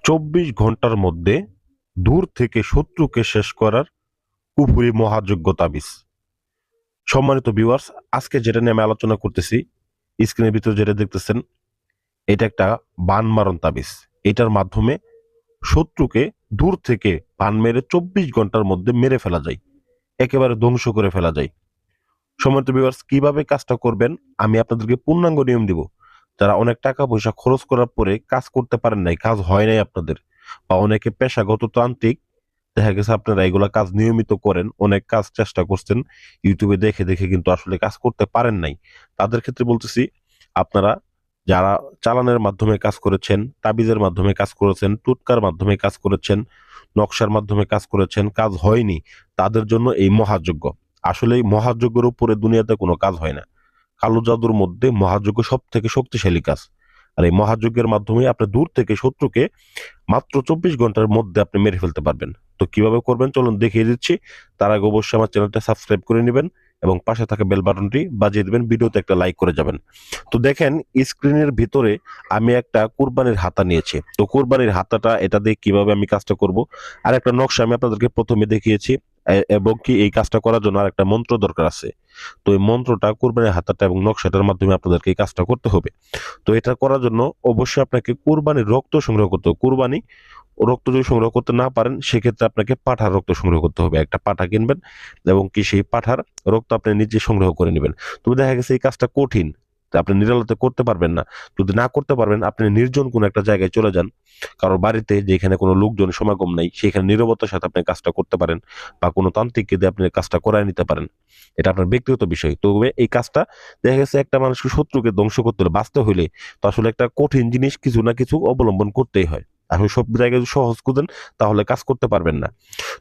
24 ঘন্টার মধ্যে দূর থেকে শত্রুকে শেষ করার কুফুরি মহাযজ্ঞ তাবিজ। সম্মানিত ভিউয়ার্স, আজকে যেটা নিয়ে আমি আলোচনা করতেছি, স্ক্রিনের ভিতরে যেটা দেখতেছেন, এটা একটা বান মারণ তাবিজ। এটার মাধ্যমে শত্রুকে দূর থেকে বান মেরে 24 ঘন্টার মধ্যে মেরে ফেলা যায়, একেবারে ধ্বংস করে ফেলা যায়। সম্মানিত ভিউয়ার্স, কিভাবে কাজটা করবেন আমি আপনাদেরকে পূর্ণাঙ্গ নিয়ম দিব। যারা অনেক টাকা পয়সা খরচ করার পরে কাজ করতে পারেন নাই, কাজ হয় নাই আপনাদের, বা অনেকে পেশাগত তান্ত্রিক, দেখা গেছে আপনারা এগুলা কাজ নিয়মিত করেন, অনেক কাজ চেষ্টা করছেন, ইউটিউবে দেখে দেখে কিন্তু আসলে কাজ করতে পারেন নাই, তাদের ক্ষেত্রে বলতেছি, আপনারা যারা চালানের মাধ্যমে কাজ করেছেন, তাবিজের মাধ্যমে কাজ করেছেন, টুটকার মাধ্যমে কাজ করেছেন, নকশার মাধ্যমে কাজ করেছেন, কাজ হয়নি, তাদের জন্য এই মহাযজ্ঞ। আসলে এই মহাযজ্ঞের উপরে দুনিয়াতে কোনো কাজ হয় না। কালো জাদুর মধ্যে মহাযজ্ঞ সব থেকে শক্তিশালী কাজ। আর এই মহাযজ্ঞের মাধ্যমে আপনি দূর থেকে শত্রুকে মাত্র 24 ঘন্টার মধ্যে আপনি মেরে ফেলতে পারবেন। তো কিভাবে করবেন চলুন দেখিয়ে দিচ্ছি। তার আগে অবশ্যই আমার চ্যানেলটা সাবস্ক্রাইব করে নেবেন এবং পাশে থাকা বেল বাটনটি বাজিয়ে দেবেন, ভিডিওতে একটা লাইক করে যাবেন। তো দেখেন, স্ক্রিনের ভিতরে আমি একটা কুরবানির হাতা নিয়েছি। তো কুরবানির হাতাটা, এটা দিয়ে কিভাবে আমি কাজটা করব, আর একটা নকশা আমি আপনাদেরকে প্রথমে দেখিয়েছি, এবং কি এই কাজটা করার জন্য আর একটা মন্ত্র দরকার আছে। তো এই মন্ত্রটা, কুরবানির হাতাটা এবং নকশাটার মাধ্যমে আপনাদেরকে এই কাজটা করতে হবে। তো এটা করার জন্য অবশ্যই আপনাকে কুরবানির রক্ত সংগ্রহ করতে হবে। কুরবানি রক্ত যদি সংগ্রহ করতে না পারেন, সেক্ষেত্রে আপনাকে পাঁঠার রক্ত সংগ্রহ করতে হবে। একটা পাঁঠা কিনবেন এবং কি সেই পাঁঠার রক্ত আপনি নিজে সংগ্রহ করে নেবেন। তবে দেখা গেছে এই কাজটা কঠিন, তা আপনি নিরাপদে করতে পারবেন না। যদি না করতে পারবেন, আপনি নির্জন কোনো একটা জায়গায় চলে যান, কারোর বাড়িতে যেখানে কোনো লোকজন সমাগম নাই, সেখানে নীরবতার সাথে আপনি কাজটা করতে পারেন, বা কোনো তান্ত্রিককে দিয়ে আপনি কাজটা করায় নিতে পারেন। এটা আপনার ব্যক্তিগত বিষয়। তবে এই কাজটা, দেখা গেছে একটা মানুষকে, শত্রুকে ধ্বংস করতে হলে, বাঁচতে হলে, তো আসলে একটা কঠিন জিনিস কিছু না কিছু অবলম্বন করতেই হয়। আসলে সব জায়গায় যদি সহজ খুঁজেন, তাহলে কাজ করতে পারবেন না।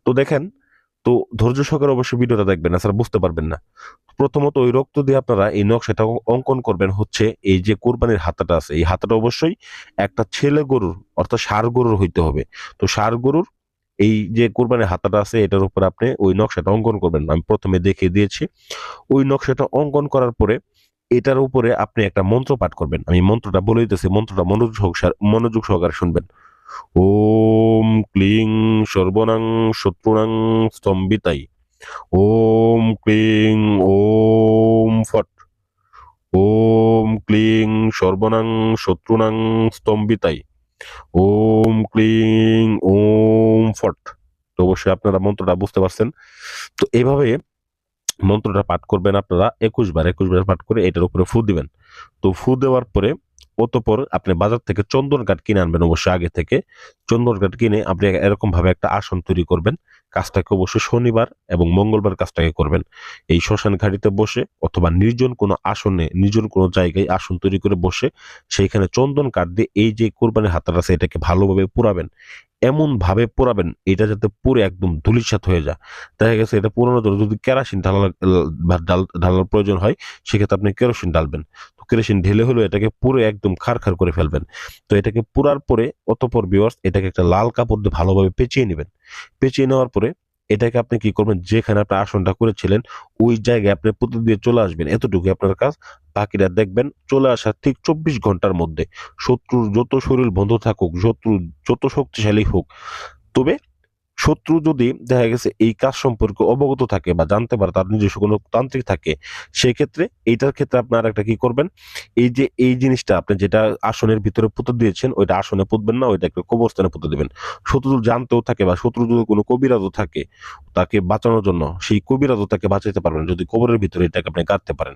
তো দেখেন, তো ধৈর্য সহকারে অবশ্যই ভিডিওটা দেখবেন, এছাড়া বুঝতে পারবেন না। প্রথমত ওই রক্ত দিয়ে আপনারা এই নকশাটা অঙ্কন করবেন হচ্ছে, এই যে কোরবানির হাতাটা আছে, এই হাতাটা অবশ্যই একটা ছেলে গরুর, অর্থাৎ ষাঁড় গরুর হইতে হবে। তো ষাঁড় গরুর এই যে কোরবানির হাতাটা আছে, এটার উপর আপনি ওই নকশাটা অঙ্কন করবেন। আমি প্রথমে দেখিয়ে দিয়েছি। ওই নকশাটা অঙ্কন করার পরে এটার উপরে আপনি একটা মন্ত্র পাঠ করবেন। আমি মন্ত্রটা বলে দিতেছি, মন্ত্রটা মনোযোগ সহকারে শুনবেন। ওম ক্লিং সর্বনাং শত্রুনাং স্তম্ভিতাই। ওম ক্লিং ওম ফট। ওম ক্লিং সর্বনাং শত্রুনাং স্তম্ভিতাই। ওম ক্লিং ওম ফট। তো অবশ্যই আপনারা মন্ত্রটা বুঝতে পারছেন। তো এইভাবে মন্ত্রটা পাঠ করবেন আপনারা 21 বার পাঠ করে এটার উপরে ফু দিবেন। তো ফু দেওয়ার পরে অতঃপর আপনি বাজার থেকে চন্দন কাঠ কিনে আনবেন। অবশ্যই আগে থেকে চন্দন কাঠ কিনে আপনি এরকম ভাবে একটা আসন তৈরি করবেন। কাজটাকে অবশ্যই শনিবার এবং মঙ্গলবার কাজটাকে করবেন। এই শ্মশান ঘাটিতে বসে অথবা নির্জন কোনো আসনে, নির্জন কোনো জায়গায় আসন তৈরি করে বসে সেইখানে চন্দন কাঠ দিয়ে এই যে কোরবানির হাতটা আছে এটাকে ভালোভাবে পোড়াবেন। এমন ভাবে পোড়াবেন এটা যাতে পুরো একদম ধূলিসাৎ হয়ে যায়। দেখা গেছে এটা পুরানোর জন্য যদি কেরোসিন ঢালার প্রয়োজন হয়, সেক্ষেত্রে আপনি কেরোসিন ঢালবেন। তো কেরোসিন ঢেলে হলেও এটাকে পুরো একদম খারখার করে ফেলবেন। তো এটাকে পুরার পরে অতঃপর ভিউয়ার্স, এটাকে একটা লাল কাপড় দিয়ে ভালোভাবে পেঁচিয়ে নেবেন। পেঁচিয়ে নেওয়ার পরে এটাকে আপনি কি করবেন, যেখানে আপনি আসনটা করেছিলেন ওই জায়গায় আপনি পুঁতে দিয়ে চলে আসবেন। এতটুকু আপনার কাজ। বাকিটা দেখবেন চলে আসার ঠিক 24 ঘন্টার মধ্যে শত্রুর যত শরীর বন্ধ থাকুক, শত্রু যত শক্তিশালী হোক, তবে শত্রু যদি দেখা গেছে এই কাজ সম্পর্কে অবগত থাকে বা জানতে পারে, তার নিজস্ব কোনো তান্ত্রিক থাকে, সেক্ষেত্রে এইটার ক্ষেত্রে আপনার একটা কি করবেন, এই যে এই জিনিসটা আপনি যেটা আসনের ভিতরে পুঁতে দিয়েছেন, ওইটা আসনে পুঁতবেন না, ওইটা একটা কবরস্থানে পুঁতে দিবেন। শত্রু যদি জানতেও থাকে বা শত্রু যদি কোনো কবিরাজও থাকে, তাকে বাঁচানোর জন্য সেই কবিরাজও তাকে বাঁচাতে পারবেন যদি কবরের ভিতরে এটাকে আপনি গাড়তে পারেন।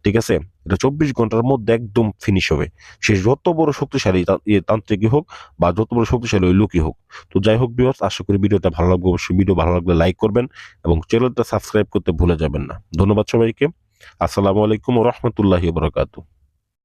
ঠিক আছে? এটা 24 ঘন্টার মধ্যে একদম ফিনিশ হবে। সে যত বড় শক্তিশালী তান্ত্রিকই হোক বা যত বড় শক্তিশালী ওই লোকই হোক। তো যাই হোক ভিউয়ার্স, আশা করি ভিডিওটা ভালো লাগবে। অবশ্যই ভিডিও ভালো লাগলে লাইক করবেন এবং চ্যানেলটা সাবস্ক্রাইব করতে ভুলে যাবেন না। ধন্যবাদ সবাইকে। আসসালামু আলাইকুম ওয়া রাহমাতুল্লাহি ওয়া বারাকাতুহু।